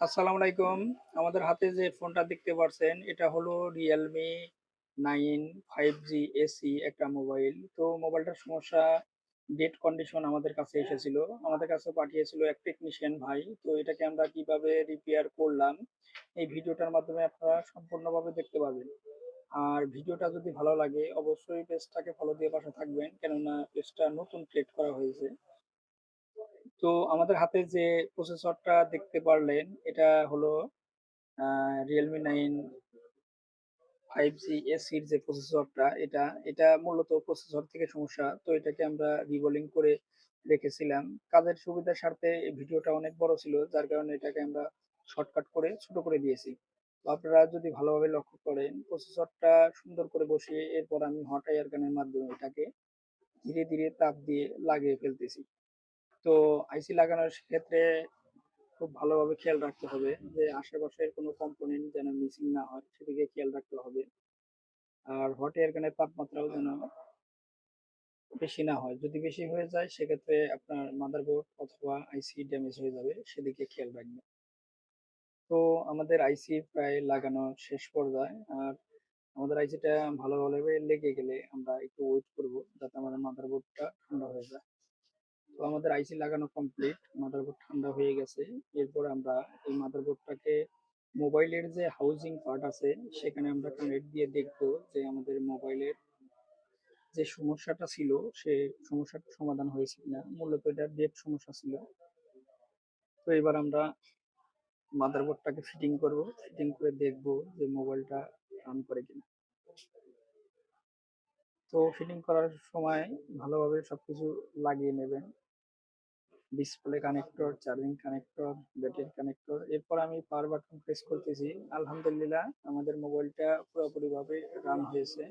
আসসালামু আলাইকুম। আমাদের হাতে যে ফোনটা দেখতে পারছেন এটা হলো Realme 9 5G SE একটা মোবাইল। তো মোবাইলটার সমস্যা ডেড কন্ডিশন আমাদের কাছে এসেছিল। আমাদের কাছে পাঠিয়েছিল এক টেকনিশিয়ান ভাই। তো এটাকে আমরা কিভাবে রিপেয়ার করলাম এই ভিডিওটার মাধ্যমে আপনারা সম্পূর্ণভাবে দেখতে পারবেন। আর ভিডিওটা যদি ভালো লাগে অবশ্যই পেজটাকে ফলো দিয়ে পাশে থাকবেন, কেননা পেজটা নতুন ক্রিয়েট করা হয়েছে। তো আমাদের হাতে যে প্রসেসরটা দেখতে পারলেন এটা হলো Realme 9 5G SE যে প্রসেসরটা এটা মূলত প্রসেসর থেকে সমস্যা। তো এটাকে আমরা রিবোলিং করে রেখেছিলাম। কাজের সুবিধার স্বার্থে এই ভিডিওটা অনেক বড় ছিল, যার কারণে এটাকে আমরা শর্টকাট করে ছোট করে দিয়েছি। তো আপনারা যদি ভালোভাবে লক্ষ্য করেন প্রসেসরটা সুন্দর করে বসিয়ে এরপর আমি হট এয়ার গানের মাধ্যমে এটাকে ধীরে ধীরে তাপ দিয়ে লাগিয়ে ফেলতেছি। তো আইসি লাগানোর ক্ষেত্রে খুব ভালোভাবে খেয়াল রাখতে হবে যে আশেপাশের কোনো কম্পোনেন্ট যেন মিসিং না হয়, সেদিকে খেয়াল রাখতে হবে। আর হট এয়ার গানের তাপমাত্রাও যেন বেশি না হয়। যদি বেশি হয়ে যায় সেক্ষেত্রে আপনার মাদারবোর্ড অথবা আইসি ড্যামেজ হয়ে যাবে, সেদিকে খেয়াল রাখবেন। তো আমাদের আইসি প্রায় লাগানো শেষ পর্যায়ে। আর আমাদের আইসিটা ভালোভাবে লেগে গেলে আমরা একটু ওয়েট করব যাতে আমাদের মাদারবোর্ডটা ঠান্ডা হয়ে যায়। তো আমাদের আইসি লাগানো কমপ্লিট, মাদারবোর্ড ঠান্ডা হয়ে গেছে। এরপর আমরা এই মাদারবোর্ডটাকে মোবাইলের যে হাউজিং পার্ট আছে সেখানে আমরা কানেক্ট দিয়ে দেখব যে আমাদের মোবাইলের যে সমস্যাটা ছিল সে সমস্যাটা সমাধান হয়েছে কিনা। মূলত এটা ডেট সমস্যা ছিল। তো এবার আমরা মাদারবোর্ডটাকে ফিটিং করব, ফিটিং করে দেখব যে মোবাইলটা রান করে কিনা। তো ফিটিং করার সময় ভালোভাবে সবকিছু লাগিয়ে নেবেন, display connector, charging connector, battery connector. এরপর আমি পাওয়ার বাটন প্রেস করতেছি। আলহামদুলিল্লাহ আমাদের মোবাইলটা পুরোপুরি ভাবে রান হয়েছে।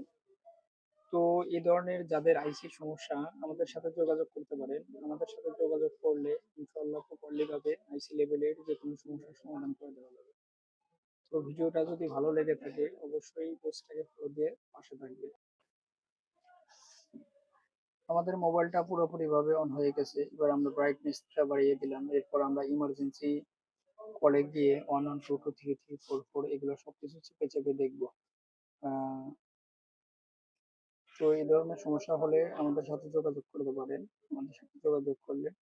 তো এই ধরনের যাদের আইসি সমস্যা আমাদের সাথে যোগাযোগ করতে পারেন। আমাদের সাথে যোগাযোগ করলে ইনশাআল্লাহ প্রপারলি ভাবে আইসি লেভেলের যে কোনো সমস্যার সমাধান করে দেওয়া যাবে। তো ভিডিওটা যদি ভালো লেগে থাকে অবশ্যই পেজটাকে ফলো দিয়ে পাশে থাকবে। আমাদের মোবাইলটা পুরোপুরি ভাবে অন হয়ে গেছে। এবার আমরা ব্রাইটনেসটা বাড়িয়ে দিলাম। এরপর আমরা ইমার্জেন্সি কলে গিয়ে 112 2 3 3 4 4 এগুলো সবকিছু চেপে চেপে দেখবো। আহ, তো এই ধরনের সমস্যা হলে আমাদের সাথে যোগাযোগ করতে পারেন। আমাদের সাথে যোগাযোগ করলে